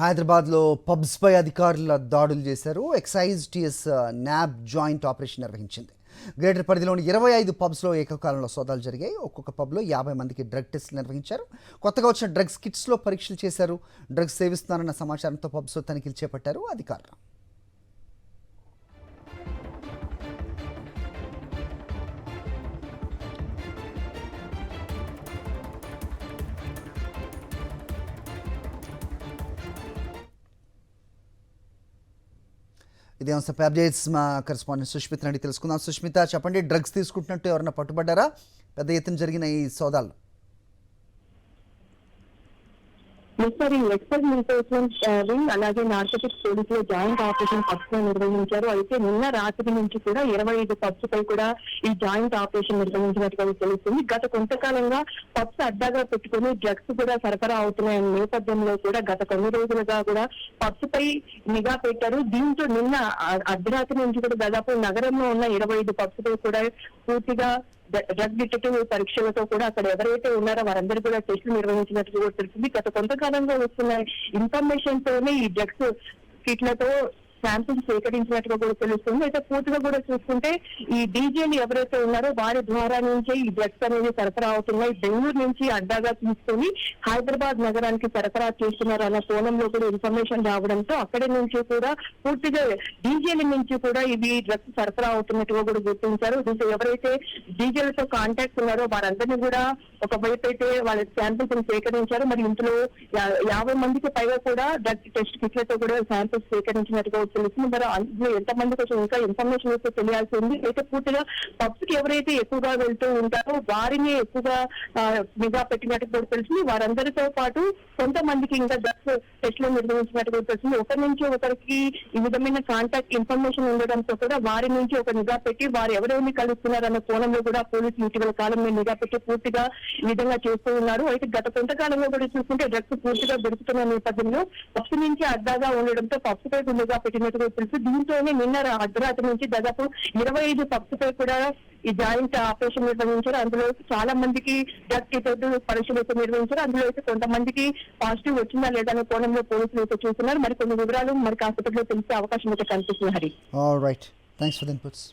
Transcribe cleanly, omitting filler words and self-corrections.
హైదరాబాద్లో పబ్స్పై అధికారుల దాడులు చేశారు. Excise TS NAB joint operation నిర్వహించింది. గ్రేటర్ పరిధిలోని 25 పబ్స్లో ఏకకాలంలో సోదాలు జరిగాయి. ఒక్కొక్క పబ్లో 50 మందికి డ్రగ్ టెస్టులు నిర్వహించారు. కొత్తగా వచ్చిన డ్రగ్స్ కిట్స్లో పరీక్షలు చేశారు. డ్రగ్స్ సేవిస్తున్నారన్న సమాచారంతో పబ్స్లో తనిఖీలు చేపట్టారు అధికారులు. ఇదే అంశంపై అప్డేట్స్ మా కరెస్పాండెంట్ సుష్మిత అడిగి తెలుసుకుందాం. సుష్మిత, చెప్పండి, డ్రగ్స్ తీసుకుంటున్నట్టు ఎవరైనా పట్టుబడ్డారా? పెద్ద ఎత్తున జరిగిన ఈ సోదాలు. ఎక్సైజ్ ఎన్ఫోర్స్మెంట్ వింగ్ అలాగే నార్కోటిక్స్ పోలీసులు జాయింట్ ఆపరేషన్ పబ్స్ నిర్వహించారు. అయితే నిన్న రాత్రి నుంచి కూడా 25 పబ్స్ పై కూడా ఈ జాయింట్ ఆపరేషన్ నిర్వహించినట్టుగా తెలుస్తుంది. గత కొంతకాలంగా పబ్స్ అడ్డాగా పెట్టుకుని డ్రగ్స్ కూడా సరఫరా అవుతున్నాయి నేపథ్యంలో కూడా గత కొన్ని రోజులుగా కూడా పబ్స్ పై నిఘా పెట్టారు. దీంతో నిన్న అర్ధరాత్రి నుంచి కూడా దాదాపు నగరంలో ఉన్న 25 పబ్స్ పై కూడా పూర్తిగా డ్రగ్ డిటెక్టివ్ పరీక్షలతో కూడా అక్కడ ఎవరైతే ఉన్నారో వారందరూ కూడా టెస్టులు నిర్వహించినట్టు కూడా తెలిసింది. గత కొంతకాలంగా వస్తున్న ఇన్ఫర్మేషన్ తోనే ఈ డ్రగ్స్ కిట్లతో శాంపిల్స్ సేకరించినట్టుగా కూడా తెలుస్తుంది. అయితే పూర్తిగా కూడా చూసుకుంటే ఈ డీజేలు ఎవరైతే ఉన్నారో వారి ద్వారా నుంచే ఈ డ్రగ్స్ అనేది సరఫరా అవుతున్నాయి. బెంగళూరు నుంచి అడ్డాగా తీసుకొని హైదరాబాద్ నగరానికి సరఫరా చేస్తున్నారు అన్న కోణంలో కూడా ఇన్ఫర్మేషన్ రావడంతో అక్కడి నుంచి కూడా పూర్తిగా డీజేల నుంచి కూడా ఇవి డ్రగ్స్ సరఫరా అవుతున్నట్టుగా కూడా గుర్తించారు. దీంతో ఎవరైతే డీజేలతో కాంటాక్ట్ ఉన్నారో వారందరినీ కూడా ఒకవైపు అయితే వాళ్ళ శాంపిల్స్ సేకరించారు. మరి ఇందులో 50 మందికి పైగా కూడా డ్రగ్ టెస్ట్ కిట్లతో కూడా శాంపిల్స్ సేకరించినట్టుగా తెలుస్తుంది. మరి అందులో ఎంతమందికి వచ్చి ఇంకా ఇన్ఫర్మేషన్ అయితే తెలియాల్సి ఉంది. అయితే పూర్తిగా పబ్స్ కి ఎవరైతే ఎక్కువగా వెళ్తూ ఉంటారో వారిని ఎక్కువగా నిఘా పెట్టినట్టు కూడా తెలిసింది. వారందరితో పాటు కొంతమందికి ఇంకా డ్రగ్స్ టెస్టులు నిర్వహించినట్టు కూడా తెలిసింది. ఒకరి నుంచి ఒకరికి ఈ విధమైన కాంటాక్ట్ ఇన్ఫర్మేషన్ ఉండడంతో కూడా వారి నుంచి ఒక నిఘా పెట్టి వారు ఎవరెవరిని కలుస్తున్నారన్న కోణంలో కూడా పోలీసులు ఇటీవల కాలంలో నిఘా పెట్టి పూర్తిగా ఈ విధంగా చేస్తూ ఉన్నారు. అయితే గత కొంతకాలంలో కూడా చూసుకుంటే డ్రగ్స్ పూర్తిగా దొరుకుతున్న నేపథ్యంలో పబ్స్ నుంచి అడ్డాగా ఉండడంతో పబ్స్ పై నిఘా పెట్టినట్టుగా తెలుసు. దీంతోనే నిన్న అర్ధరాత్రి నుంచి దాదాపు 25 పబ్స్ పై కూడా ఈ జాయింట్ ఆపరేషన్ నిర్వహించారు. అందులో చాలా మందికి డ్రగ్ టెస్ట్ పరీక్షలు అయితే నిర్వహించారు. అందులో అయితే కొంతమందికి పాజిటివ్ వచ్చిందా లేదా అనే కోణంలో పోలీసులు అయితే చూస్తున్నారు. మరి కొన్ని వివరాలు మరి కాసేపట్లో తెలిసే అవకాశం అయితే కనిపిస్తుంది. Hari, all right, thanks for the inputs.